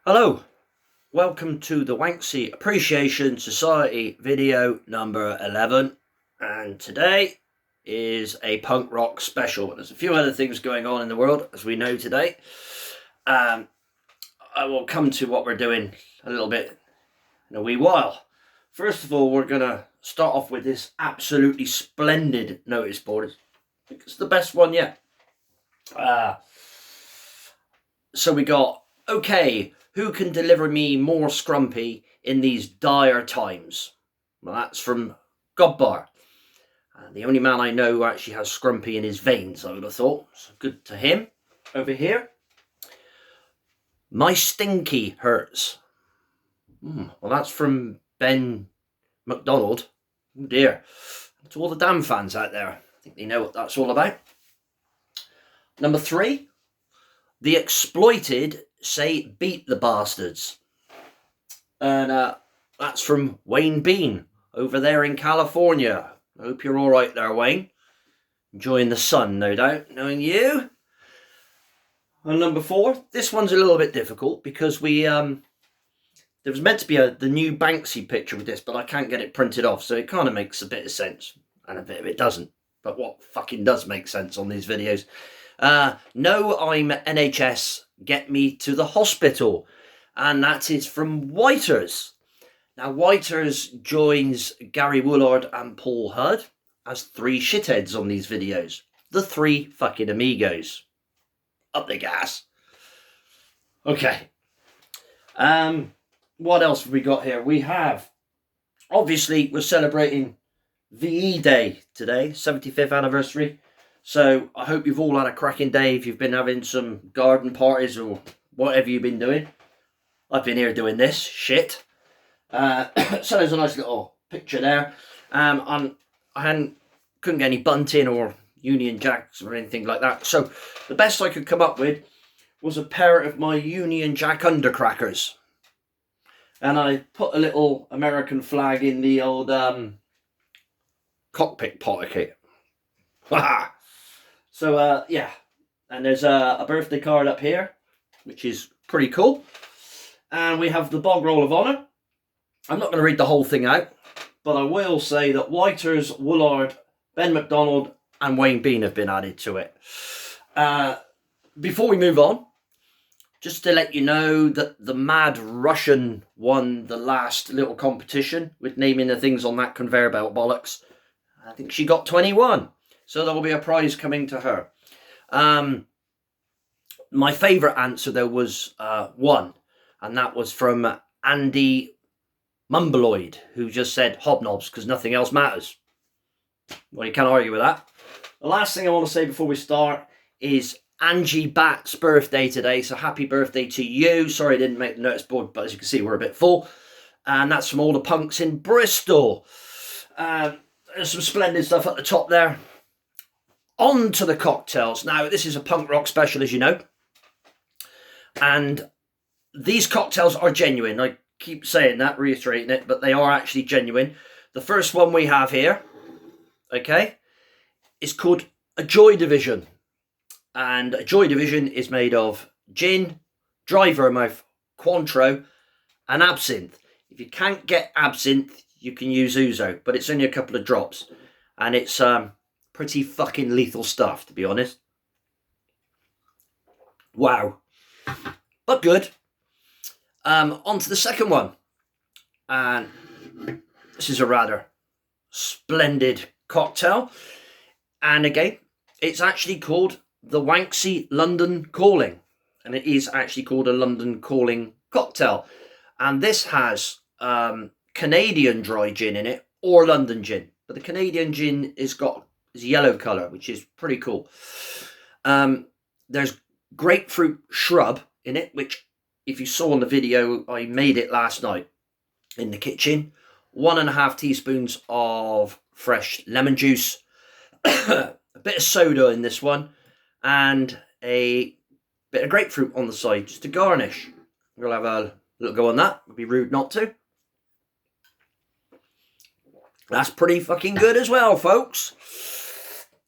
Hello, welcome to the Wanksy Appreciation Society video number 11, and today is a punk rock special. There's a few other things going on in the world, as we know today. I will come to what we're doing a little bit in a wee while. First of all, we're going to start off with this absolutely splendid notice board. I think it's the best one yet. So we got, okay, who can deliver me more scrumpy in these dire times? Well, that's from Godbar. The only man I know who actually has scrumpy in his veins, I would have thought. So good to him. Over here. My stinky hurts. Well, that's from Ben McDonald. Oh dear. To all the Damn fans out there. I think they know what that's all about. Number 3. The Exploited say beat the bastards. And that's from Wayne Bean over there in California. I hope you're all right there, Wayne. Enjoying the sun, no doubt, knowing you. And number 4, this one's a little bit difficult because we there was meant to be the new Banksy picture with this, but I can't get it printed off, so it kind of makes a bit of sense, and a bit of it doesn't. But what fucking does make sense on these videos? No, I'm NHS, get me to the hospital. And that is from Whiters. Now, Whiters joins Gary Woolard and Paul Hudd as 3 shitheads on these videos. The 3 fucking amigos. Up the gas. Okay. What else have we got here? We have, obviously, we're celebrating VE Day today, 75th anniversary. So I hope you've all had a cracking day if you've been having some garden parties or whatever you've been doing. I've been here doing this shit. So there's a nice little picture there. And I couldn't get any bunting or Union Jacks or anything like that. So the best I could come up with was a pair of my Union Jack undercrackers. And I put a little American flag in the old cockpit pocket. Haha! So, yeah, and there's a birthday card up here, which is pretty cool. And we have the Bog Roll of Honour. I'm not going to read the whole thing out, but I will say that Whiters, Woolard, Ben McDonald, and Wayne Bean have been added to it. Before we move on, just to let you know that the Mad Russian won the last little competition with naming the things on that conveyor belt bollocks. I think she got 21. So there will be a prize coming to her. My favourite answer, though, was 1. And that was from Andy Mumbleoid, who just said hobnobs because nothing else matters. Well, you can't argue with that. The last thing I want to say before we start is Angie Bat's birthday today. So happy birthday to you. Sorry I didn't make the notice board, but as you can see, we're a bit full. And that's from all the punks in Bristol. There's some splendid stuff at the top there. On to the cocktails. Now, this is a punk rock special, as you know. And these cocktails are genuine. I keep saying that, reiterating it, but they are actually genuine. The first one we have here, okay, is called a Joy Division. And a Joy Division is made of gin, dry vermouth, Cointreau, and absinthe. If you can't get absinthe, you can use ouzo, but it's only a couple of drops. And it's pretty fucking lethal stuff, to be honest. Wow. But good. On to the second one. And this is a rather splendid cocktail. And again, it's actually called the Wanksy London Calling. And it is actually called a London Calling cocktail. And this has Canadian dry gin in it, or London gin. But the Canadian gin is yellow colour, which is pretty cool. There's grapefruit shrub in it, which if you saw on the video, I made it last night in the kitchen. 1.5 teaspoons of fresh lemon juice, a bit of soda in this one, and a bit of grapefruit on the side just to garnish. We'll have a little go on that. It'd be rude not to. That's pretty fucking good as well, folks.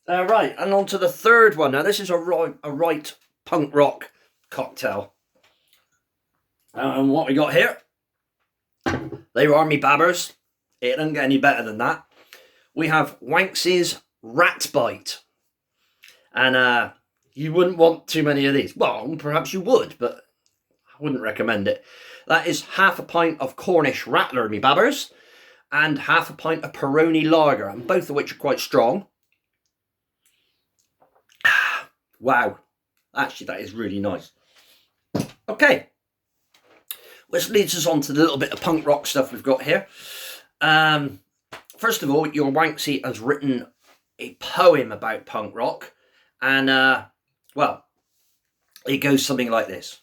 Right, and on to the third one. Now, this is a right punk rock cocktail. And what we got here? They are me babbers. It doesn't get any better than that. We have Wanks's Rat Bite. And you wouldn't want too many of these. Well, perhaps you would, but I wouldn't recommend it. That is half a pint of Cornish Rattler, me babbers, and half a pint of Peroni Lager, and both of which are quite strong. Wow. Actually, that is really nice. Okay. Which leads us on to the little bit of punk rock stuff we've got here. First of all, your Wanksy has written a poem about punk rock. And, well, it goes something like this.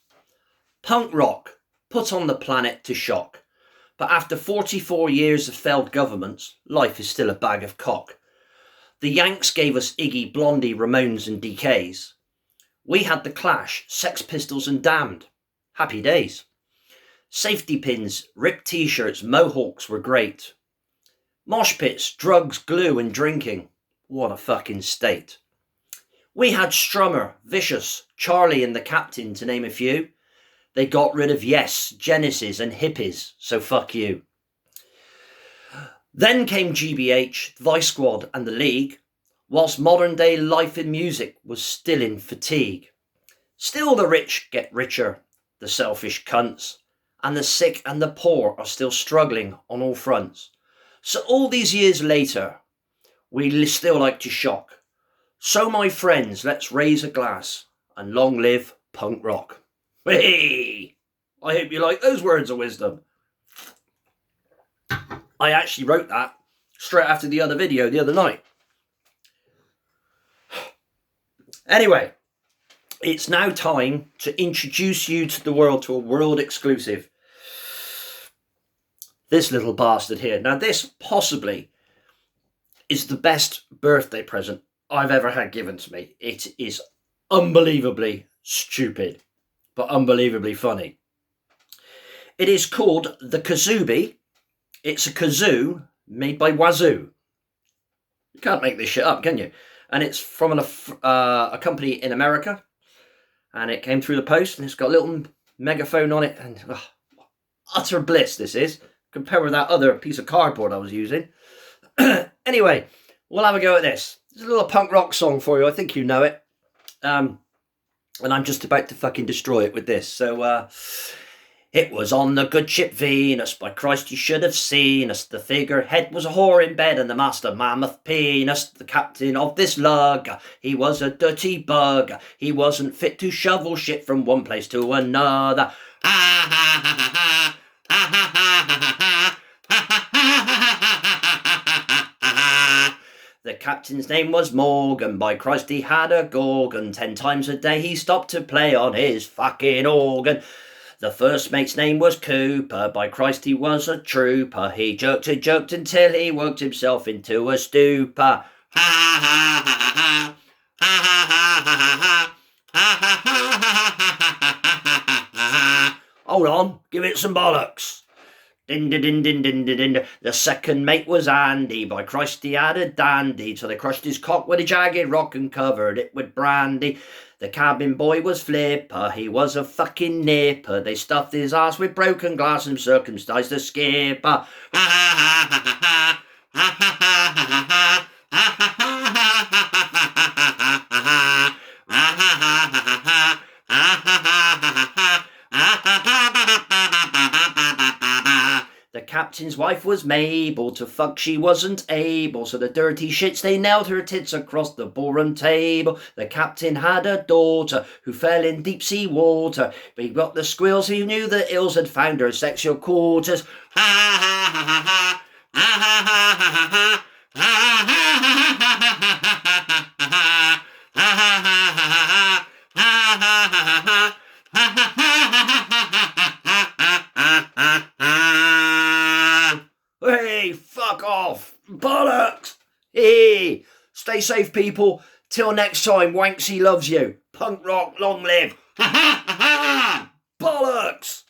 Punk rock, put on the planet to shock. But after 44 years of failed governments, life is still a bag of cock. The Yanks gave us Iggy, Blondie, Ramones and DKs. We had The Clash, Sex Pistols and Damned. Happy days. Safety pins, ripped t-shirts, mohawks were great. Mosh pits, drugs, glue and drinking. What a fucking state. We had Strummer, Vicious, Charlie and the Captain, to name a few. They got rid of Yes, Genesis and hippies, so fuck you. Then came GBH, Vice Squad and the League, whilst modern day life in music was still in fatigue. Still the rich get richer, the selfish cunts, and the sick and the poor are still struggling on all fronts. So all these years later, we still like to shock. So my friends, let's raise a glass and long live punk rock. Hey! I hope you like those words of wisdom. I actually wrote that straight after the other video the other night. Anyway, it's now time to introduce you to the world, to a world exclusive. This little bastard here. Now this possibly is the best birthday present I've ever had given to me. It is unbelievably stupid, but unbelievably funny. It is called the Kazooie. It's a kazoo made by Wazoo. You can't make this shit up, can you? And it's from a company in America. And it came through the post, and it's got a little megaphone on it. And utter bliss this is, compared with that other piece of cardboard I was using. Anyway, we'll have a go at this. There's a little punk rock song for you. I think you know it. And I'm just about to fucking destroy it with this. So, it was on the good ship Venus, by Christ you should have seen us. The figurehead was a whore in bed and the master mammoth penis. The captain of this lug, he was a dirty bug. He wasn't fit to shovel shit from one place to another. The captain's name was Morgan, by Christ he had a gorgon. 10 times a day he stopped to play on his fucking organ. The first mate's name was Cooper, by Christ he was a trooper. He jerked and jerked until he worked himself into a stupor. Hold on, give it some bollocks. Din din din din din din din. The second mate was Andy, by Christ he had a dandy, so they crushed his cock with a jagged rock and covered it with brandy. The cabin boy was Flipper, he was a fucking nipper. They stuffed his ass with broken glass and circumcised the skipper. The captain's wife was Mabel, to fuck she wasn't able, so the dirty shits they nailed her tits across the ballroom table. The captain had a daughter who fell in deep sea water, but he got the squills who knew the ills had found her sexual quarters. Hey, fuck off. Bollocks. Hey, stay safe, people. Till next time, Wanksy loves you. Punk rock, long live. Bollocks.